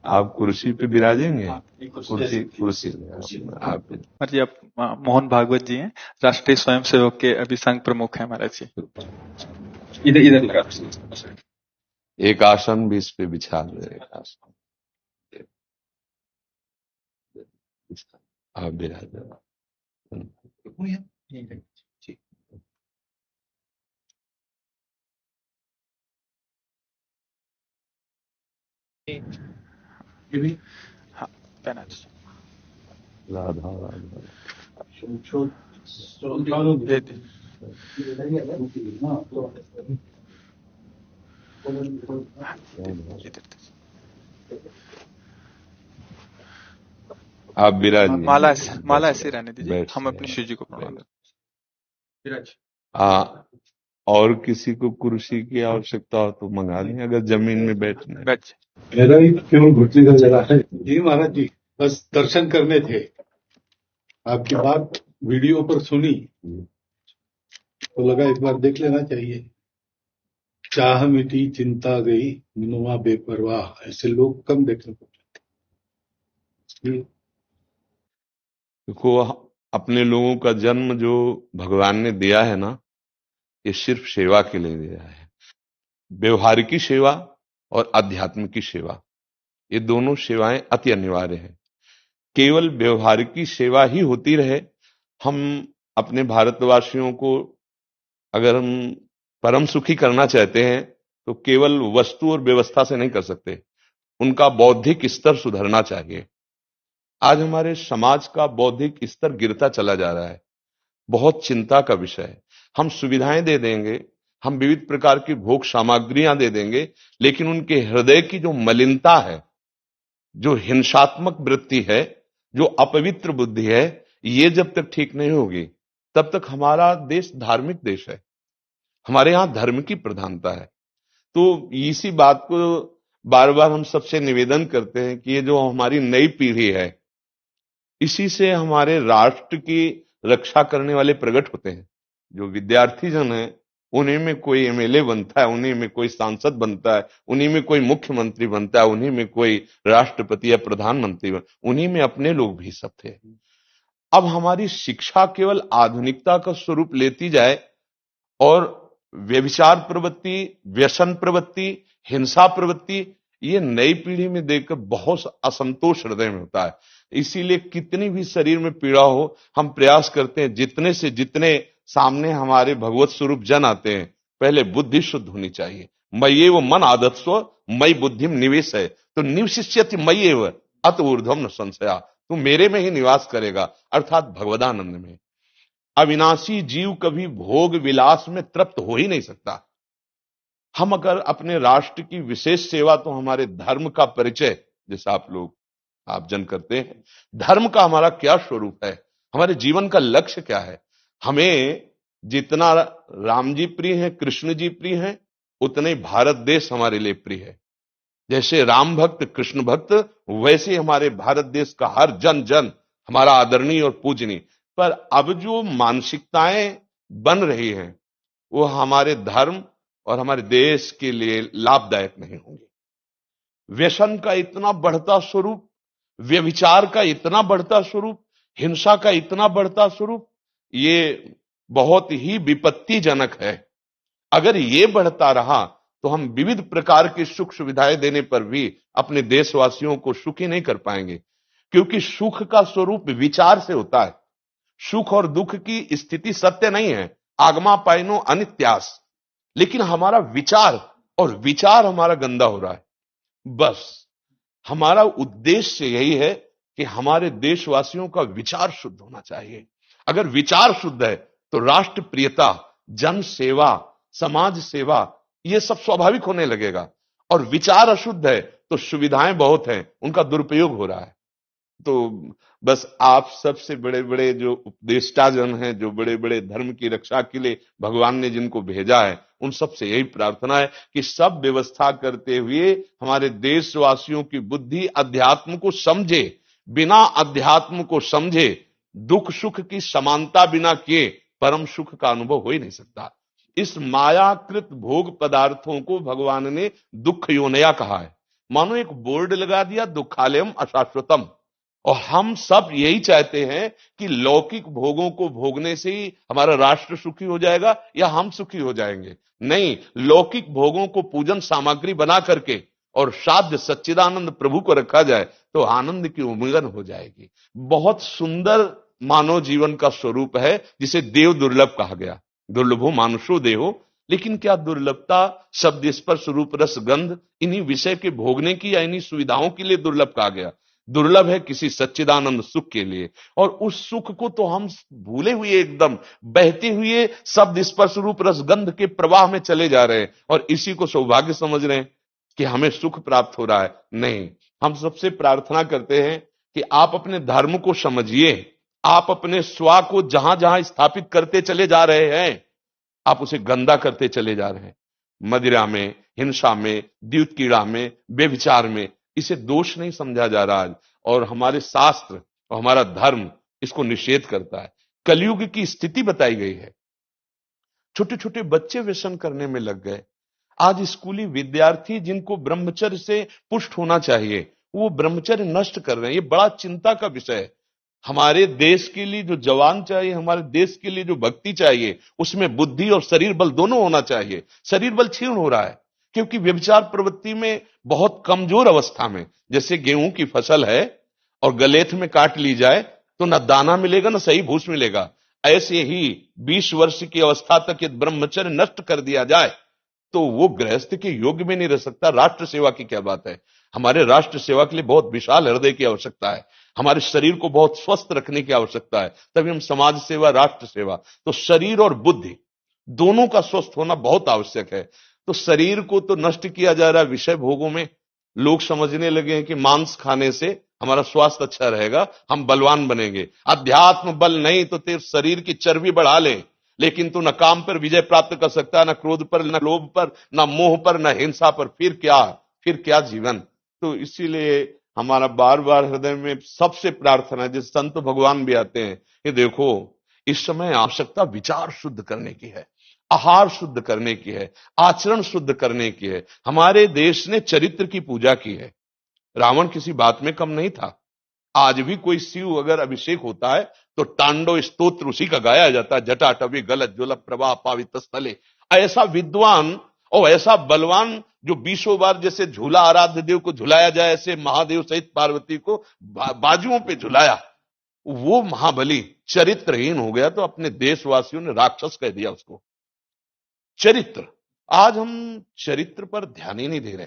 आप कुर्सी पे विराजेंगे? कुर्सी कुर्सी आप महाराज जी, आप मोहन भागवत जी हैं, राष्ट्रीय स्वयंसेवक के अभी संघ प्रमुख हैं महाराज जी। इधर इधर लगा। एक आसन भी इस पे बिछा दे। एक आसन आप विराजे। हाँ, पहना दीजिए। राधा राधा दे दीजिए। इधर दीजिए। आप विराजिए। माला ऐसे रहने दीजिए, बैठ हम जाइए। अपनी शिव जी को प्रणाम करते हाँ, और किसी को कुर्सी की आवश्यकता हो तो मंगा लें, अगर जमीन में बैठना है। बैठ जाइए। मेरा ही केवल घुटने का जरा है जी महाराज जी, बस दर्शन करने थे। आपकी बात वीडियो पर सुनी तो लगा एक बार देख लेना चाहिए। चाह मिटी चिंता गई मनुआ बेपरवाह, ऐसे लोग कम देखने को मिलते। देखो, अपने लोगों का जन्म जो भगवान ने दिया है ना, ये सिर्फ सेवा के लिए दिया है। व्यवहारिकी सेवा और आध्यात्म की सेवा, ये दोनों सेवाएं अति अनिवार्य है। केवल व्यवहारिकी सेवा ही होती रहे, हम अपने भारतवासियों को अगर हम परम सुखी करना चाहते हैं तो केवल वस्तु और व्यवस्था से नहीं कर सकते, उनका बौद्धिक स्तर सुधरना चाहिए। आज हमारे समाज का बौद्धिक स्तर गिरता चला जा रहा है, बहुत चिंता का विषय है। हम सुविधाएं दे देंगे, हम विविध प्रकार की भोग सामग्रियां दे देंगे, लेकिन उनके हृदय की जो मलिनता है, जो हिंसात्मक वृत्ति है, जो अपवित्र बुद्धि है, ये जब तक ठीक नहीं होगी तब तक हमारा देश धार्मिक देश है, हमारे यहां धर्म की प्रधानता है। तो इसी बात को बार बार हम सबसे निवेदन करते हैं कि ये जो हमारी नई पीढ़ी है, इसी से हमारे राष्ट्र की रक्षा करने वाले प्रकट होते हैं। जो विद्यार्थी जन है, उन्हीं में कोई एमएलए बनता है, उन्हीं में कोई सांसद बनता है, उन्हीं में कोई मुख्यमंत्री बनता है, उन्हीं में कोई राष्ट्रपति या प्रधानमंत्री उन्हीं में अपने लोग भी सब थे। अब हमारी शिक्षा केवल आधुनिकता का स्वरूप लेती जाए और व्यभिचार प्रवृत्ति, व्यसन प्रवृत्ति, हिंसा प्रवृत्ति, ये नई पीढ़ी में देखकर बहुत असंतोष हृदय में होता है। इसीलिए कितनी भी शरीर में पीड़ा हो, हम प्रयास करते हैं जितने से जितने सामने हमारे भगवत स्वरूप जन आते हैं, पहले बुद्धि शुद्ध होनी चाहिए। मय्ये वो मन आदत्स्व मई बुद्धिम निवेश है, तो निवशिष्यति मय्ये व अत ऊर्ध्वम न संशया, तू मेरे में ही निवास करेगा, अर्थात भगवदानंद में। अविनाशी जीव कभी भोग विलास में तृप्त हो ही नहीं सकता। हम अगर अपने राष्ट्र की विशेष सेवा, तो हमारे धर्म का परिचय, जैसा आप जन करते हैं, धर्म का हमारा क्या स्वरूप है, हमारे जीवन का लक्ष्य क्या है। हमें जितना राम जी प्रिय है, कृष्ण जी प्रिय है, उतने भारत देश हमारे लिए प्रिय है। जैसे राम भक्त कृष्ण भक्त, वैसे हमारे भारत देश का हर जन जन हमारा आदरणीय और पूजनीय। पर अब जो मानसिकताएं बन रही हैं, वो हमारे धर्म और हमारे देश के लिए लाभदायक नहीं होंगी। व्यसन का इतना बढ़ता स्वरूप, व्यभिचार का इतना बढ़ता स्वरूप, हिंसा का इतना बढ़ता स्वरूप, ये बहुत ही विपत्तिजनक है। अगर ये बढ़ता रहा तो हम विविध प्रकार की सुख सुविधाएं देने पर भी अपने देशवासियों को सुखी नहीं कर पाएंगे, क्योंकि सुख का स्वरूप विचार से होता है। सुख और दुख की स्थिति सत्य नहीं है, आगमा पाइनो अनित्यास, लेकिन हमारा विचार, और विचार हमारा गंदा हो रहा है। बस हमारा उद्देश्य यही है कि हमारे देशवासियों का विचार शुद्ध होना चाहिए। अगर विचार शुद्ध है तो राष्ट्र प्रियता, जन सेवा, समाज सेवा, ये सब स्वाभाविक होने लगेगा। और विचार अशुद्ध है तो सुविधाएं बहुत हैं, उनका दुरुपयोग हो रहा है। तो बस आप सबसे बड़े बड़े जो उपदेष्टा जन हैं, जो बड़े बड़े धर्म की रक्षा के लिए भगवान ने जिनको भेजा है, उन सबसे यही प्रार्थना है कि सब व्यवस्था करते हुए हमारे देशवासियों की बुद्धि अध्यात्म को समझे। बिना अध्यात्म को समझे दुख सुख की समानता बिना किए परम सुख का अनुभव हो ही नहीं सकता। इस मायाकृत भोग पदार्थों को भगवान ने दुख योनया कहा है। मानो एक बोर्ड लगा दिया, दुखालयम अशाश्वतम। और हम सब यही चाहते हैं कि लौकिक भोगों को भोगने से ही हमारा राष्ट्र सुखी हो जाएगा या हम सुखी हो जाएंगे। नहीं, लौकिक भोगों को पूजन सामग्री बना करके और साध्य सच्चिदानंद प्रभु को रखा जाए तो आनंद की उमंगन हो जाएगी। बहुत सुंदर मानव जीवन का स्वरूप है, जिसे देव दुर्लभ कहा गया। दुर्लभो मानुषो देहो। लेकिन क्या दुर्लभता शब्द स्पर्श रूप रस गंध इन्हीं विषय के भोगने की या इन्हीं सुविधाओं के लिए दुर्लभ कहा गया? दुर्लभ है किसी सच्चिदानंद सुख के लिए। और उस सुख को तो हम भूले हुए, एकदम बहते हुए शब्द स्पर्श रूप रस गंध के प्रवाह में चले जा रहे हैं और इसी को सौभाग्य समझ रहे हैं कि हमें सुख प्राप्त हो रहा है। नहीं, हम सबसे प्रार्थना करते हैं कि आप अपने धर्म को समझिए। आप अपने स्वा को जहां जहां स्थापित करते चले जा रहे हैं, आप उसे गंदा करते चले जा रहे हैं। मदिरा में, हिंसा में, द्यूत कीड़ा में, बेविचार में, इसे दोष नहीं समझा जा रहा आज। और हमारे शास्त्र और हमारा धर्म इसको निषेध करता है। कलयुग की स्थिति बताई गई है। छोटे छोटे बच्चे व्यसन करने में लग गए। आज स्कूली विद्यार्थी जिनको ब्रह्मचर्य से पुष्ट होना चाहिए, वो ब्रह्मचर्य नष्ट कर रहे हैं। ये बड़ा चिंता का विषय है। हमारे देश के लिए जो जवान चाहिए, हमारे देश के लिए जो भक्ति चाहिए, उसमें बुद्धि और शरीर बल दोनों होना चाहिए। शरीर बल क्षीण हो रहा है क्योंकि व्यभिचार प्रवृत्ति में बहुत कमजोर अवस्था में, जैसे गेहूं की फसल है और गलेथ में काट ली जाए तो न दाना मिलेगा न सही भूस मिलेगा। ऐसे ही 20 वर्ष की अवस्था तक यदि ब्रह्मचर्य नष्ट कर दिया जाए तो वो गृहस्थ के योग्य में नहीं रह सकता। राष्ट्र सेवा की क्या बात है। हमारे राष्ट्र सेवा के लिए बहुत विशाल हृदय की आवश्यकता है। हमारे शरीर को बहुत स्वस्थ रखने की आवश्यकता है, तभी हम समाज सेवा, राष्ट्र सेवा। तो शरीर और बुद्धि दोनों का स्वस्थ होना बहुत आवश्यक है। तो शरीर को तो नष्ट किया जा रहा है विषय भोगों में। लोग समझने लगे हैं कि मांस खाने से हमारा स्वास्थ्य अच्छा रहेगा, हम बलवान बनेंगे। अध्यात्म बल नहीं तो तेरे शरीर की चर्बी बढ़ा ले, लेकिन तू न काम पर विजय प्राप्त कर सकता, न क्रोध पर, न लोभ पर, न मोह पर, न हिंसा पर। फिर क्या जीवन। तो इसीलिए हमारा बार बार हृदय में सबसे प्रार्थना है, जिस संत भगवान भी आते हैं, ये देखो इस समय आवश्यकता विचार शुद्ध करने की है, आहार शुद्ध करने की है, आचरण शुद्ध करने की है। हमारे देश ने चरित्र की पूजा की है। रावण किसी बात में कम नहीं था। आज भी कोई शिव अगर अभिषेक होता है तो तांडव स्तोत्र उसी का गाया जाता है। जटाटवी गलत ज्वल प्रवाह पावित स्थले। ऐसा विद्वान और ऐसा बलवान जो 20 बार जैसे झूला आराध्य देव को झुलाया जाए, ऐसे महादेव सहित पार्वती को बाजुओं पे झुलाया, वो महाबली चरित्रहीन हो गया तो अपने देशवासियों ने राक्षस कह दिया उसको। चरित्र, आज हम चरित्र पर ध्यान ही नहीं दे रहे।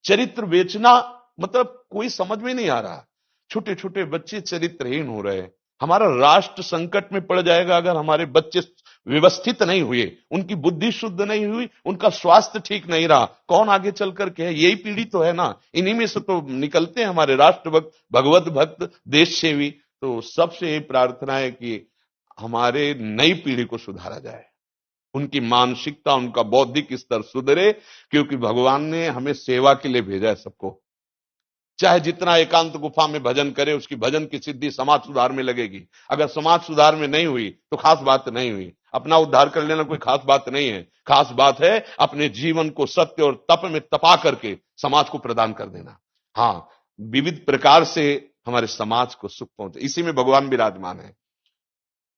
चरित्र बेचना मतलब कोई समझ में नहीं आ रहा। छोटे छोटे बच्चे चरित्रहीन हो रहे हैं। हमारा राष्ट्र संकट में पड़ जाएगा अगर हमारे बच्चे व्यवस्थित नहीं हुए, उनकी बुद्धि शुद्ध नहीं हुई, उनका स्वास्थ्य ठीक नहीं रहा। कौन आगे चल करके है? यही पीढ़ी तो है ना। इन्हीं में से तो निकलते हैं हमारे राष्ट्र भक्त, भगवत भक्त, देश सेवी। तो सबसे यही प्रार्थना है कि हमारे नई पीढ़ी को सुधारा जाए, उनकी मानसिकता, उनका बौद्धिक स्तर सुधरे, क्योंकि भगवान ने हमें सेवा के लिए भेजा है सबको। चाहे जितना एकांत गुफा में भजन करे, उसकी भजन की सिद्धि समाज सुधार में लगेगी। अगर समाज सुधार में नहीं हुई तो खास बात नहीं हुई। अपना उद्धार कर लेना कोई खास बात नहीं है। खास बात है अपने जीवन को सत्य और तप में तपा करके समाज को प्रदान कर देना। हाँ, विविध प्रकार से हमारे समाज को सुख पहुंचे, इसी में भगवान विराजमान है।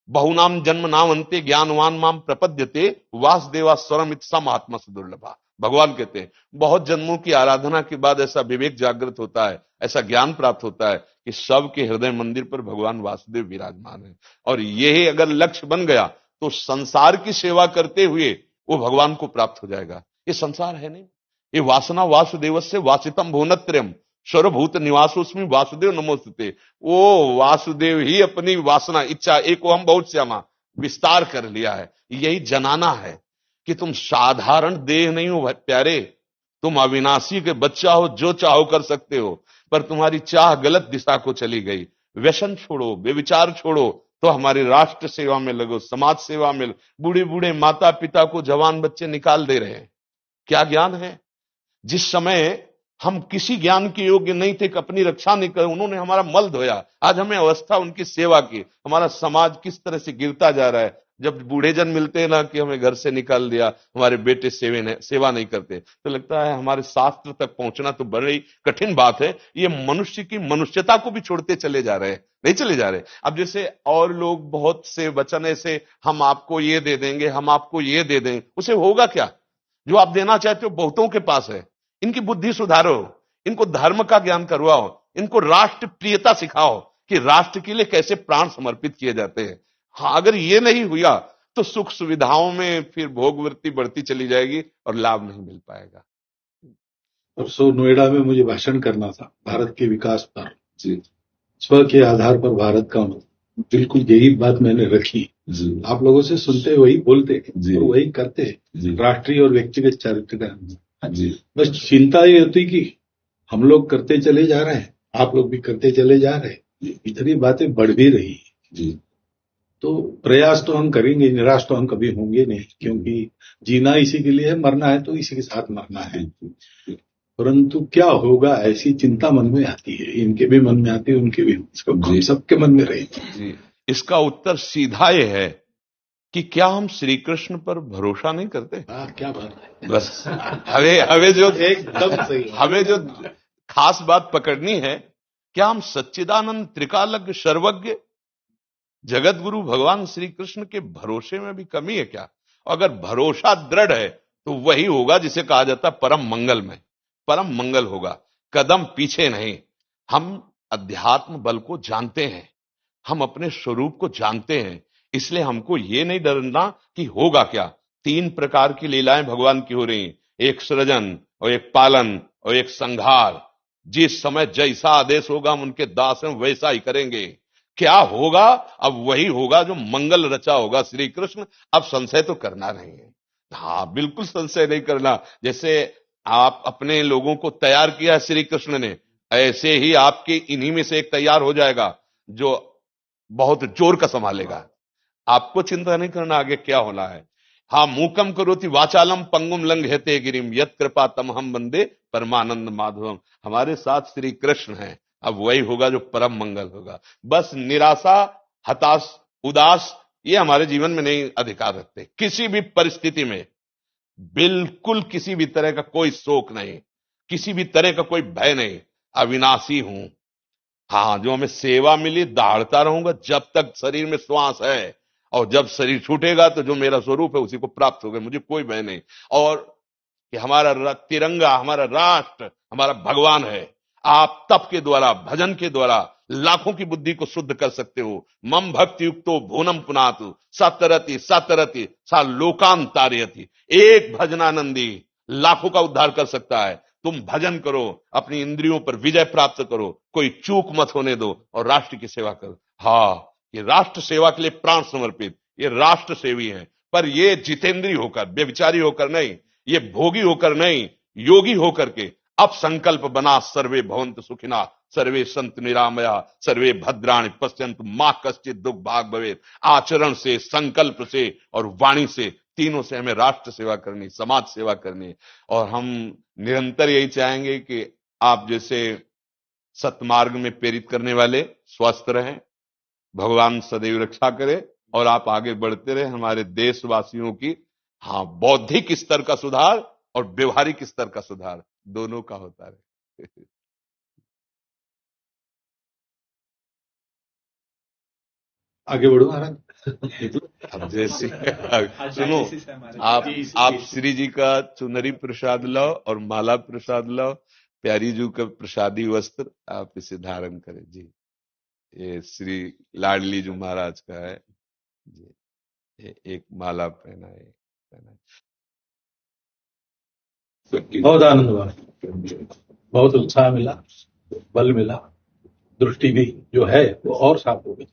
बहुनाम जन्म नाम अंते ज्ञानवान माम प्रपद्यते वासुदेवा स्वरम इत्सम आत्मा दुर्लभा। भगवान कहते हैं बहुत जन्मों की आराधना के बाद ऐसा विवेक जागृत होता है, ऐसा ज्ञान प्राप्त होता है कि सबके हृदय मंदिर पर भगवान वासुदेव विराजमान है। और यही अगर लक्ष्य बन गया तो संसार की सेवा करते हुए वो भगवान को प्राप्त हो जाएगा। ये संसार है नहीं, ये वासना वासुदेवस्य वासितम भुवनत्रयम् सर्वभूत निवासोस्मि वासुदेव नमोस्तुते। वो वासुदेव ही अपनी वासना, इच्छा, एको हम बहुत श्यामा विस्तार कर लिया है। यही जनाना है कि तुम साधारण देह नहीं हो प्यारे, तुम अविनाशी के बच्चा हो, जो चाहो कर सकते हो। पर तुम्हारी चाह गलत दिशा को चली गई। व्यसन छोड़ो, बेविचार छोड़ो, तो हमारी राष्ट्र सेवा में लगो, समाज सेवा में। बूढ़े बूढ़े माता पिता को जवान बच्चे निकाल दे रहे हैं। क्या ज्ञान है? जिस समय हम किसी ज्ञान के योग्य नहीं थे कि अपनी रक्षा नहीं कर, उन्होंने हमारा मल धोया। आज हमें अवस्था उनकी सेवा की। हमारा समाज किस तरह से गिरता जा रहा है। जब बूढ़े जन मिलते हैं ना कि हमें घर से निकाल दिया, हमारे बेटे सेवा नहीं करते, तो लगता है हमारे शास्त्र तक पहुंचना तो बड़ी कठिन बात है। ये मनुष्य की मनुष्यता को भी छोड़ते चले जा रहे हैं, नहीं चले जा रहे। अब जैसे और लोग बहुत से वचन ऐसे, हम आपको ये दे देंगे, हम आपको ये दे देंगे, उसे होगा क्या? जो आप देना चाहते हो बहुतों के पास है। इनकी बुद्धि सुधारो, इनको धर्म का ज्ञान करवाओ, इनको राष्ट्र प्रियता सिखाओ कि राष्ट्र के लिए कैसे प्राण समर्पित किए जाते हैं। हाँ, अगर ये नहीं हुआ तो सुख सुविधाओं में फिर भोगवृत्ति बढ़ती चली जाएगी और लाभ नहीं मिल पाएगा। परसों नोएडा में मुझे भाषण करना था भारत के विकास पर। स्व के आधार पर भारत का मतलब, बिल्कुल यही बात मैंने रखी। आप लोगों से सुनते वही बोलते और वही करते, राष्ट्रीय और व्यक्तिगत चरित्र का। बस चिंता ये होती कि हम लोग करते चले जा रहे हैं, आप लोग भी करते चले जा रहे हैं, इतनी बातें बढ़ भी रही है। तो प्रयास तो हम करेंगे, निराश तो हम कभी होंगे नहीं, क्योंकि जीना इसी के लिए है, मरना है तो इसी के साथ मरना है। परंतु क्या होगा ऐसी चिंता मन में आती है, इनके भी मन में आती है, उनके भी, सबके मन में रहेगी। इसका उत्तर सीधा ये है कि क्या हम श्री कृष्ण पर भरोसा नहीं करते? क्या बात है, बस हमें जो एकदम सही, हमें जो खास बात पकड़नी है, क्या हम सच्चिदानंद त्रिकालज्ञ सर्वज्ञ जगत गुरु भगवान श्री कृष्ण के भरोसे में भी कमी है क्या? अगर भरोसा दृढ़ है तो वही होगा जिसे कहा जाता है परम मंगल में, परम मंगल होगा, कदम पीछे नहीं। हम अध्यात्म बल को जानते हैं, हम अपने स्वरूप को जानते हैं, इसलिए हमको ये नहीं डरना कि होगा क्या। 3 प्रकार की लीलाएं भगवान की हो रही, एक सृजन और एक पालन और एक संहार। जिस समय जैसा आदेश होगा हम उनके दास हैं, वैसा ही करेंगे। क्या होगा? अब वही होगा जो मंगल रचा होगा श्री कृष्ण। अब संशय तो करना नहीं है, हाँ बिल्कुल संशय नहीं करना। जैसे आप अपने लोगों को तैयार किया श्री कृष्ण ने, ऐसे ही आपके इन्हीं में से एक तैयार हो जाएगा जो बहुत जोर का संभालेगा। आपको चिंता नहीं करना आगे क्या होना है। हाँ, मूकम करोति वाचालम पंगुम लंघयते गिरिम यत् कृपा तमहम वंदे परमानंद माधवम। हमारे साथ श्री कृष्ण हैं, अब वही होगा जो परम मंगल होगा। बस निराशा, हताश, उदास ये हमारे जीवन में नहीं अधिकार रखते। किसी भी परिस्थिति में बिल्कुल किसी भी तरह का कोई शोक नहीं, किसी भी तरह का कोई भय नहीं। अविनाशी हूं, हाँ जो हमें सेवा मिली दहाड़ता रहूंगा जब तक शरीर में श्वास है, और जब शरीर छूटेगा तो जो मेरा स्वरूप है उसी को प्राप्त होगा, मुझे कोई भय नहीं। और कि हमारा तिरंगा, हमारा राष्ट्र, हमारा भगवान है। आप तप के द्वारा, भजन के द्वारा लाखों की बुद्धि को शुद्ध कर सकते हो। मम भक्ति युक्तो भुवनम पुनातु सतरति सतरति सा लोकांतारयति। एक भजनानंदी लाखों का उद्धार कर सकता है। तुम भजन करो, अपनी इंद्रियों पर विजय प्राप्त करो, कोई चूक मत होने दो और राष्ट्र की सेवा करो। हाँ, ये राष्ट्र सेवा के लिए प्राण समर्पित, ये राष्ट्र सेवी हैं। पर ये जितेंद्रीय होकर, व्यभिचारी होकर नहीं, ये भोगी होकर नहीं, योगी होकर के अब संकल्प बना, सर्वे भवन्तु सुखिना सर्वे संतु निरामया सर्वे भद्राणि पश्यन्तु मां कश्चित् दुख भाग भवेत्। आचरण से, संकल्प से और वाणी से, तीनों से हमें राष्ट्र सेवा करनी, समाज सेवा करनी। और हम निरंतर यही चाहेंगे कि आप जैसे सतमार्ग में प्रेरित करने वाले स्वस्थ रहें, भगवान सदैव रक्षा करे और आप आगे बढ़ते रहे। हमारे देशवासियों की हाँ बौद्धिक स्तर का सुधार और व्यवहारिक स्तर का सुधार दोनों का होता रहे। आगे बढ़ो महाराज। अब जैसे सुनो, आप श्री जी का चुनरी प्रसाद लाओ और माला प्रसाद लाओ, प्यारी जी का प्रसादी वस्त्र आप इसे धारण करें जी। ये श्री लाडली जी महाराज का है जी, एक माला पहनाए। बहुत आनंद हुआ, बहुत उत्साह मिला, बल मिला, दृष्टि भी जो है वो और साफ हो गई।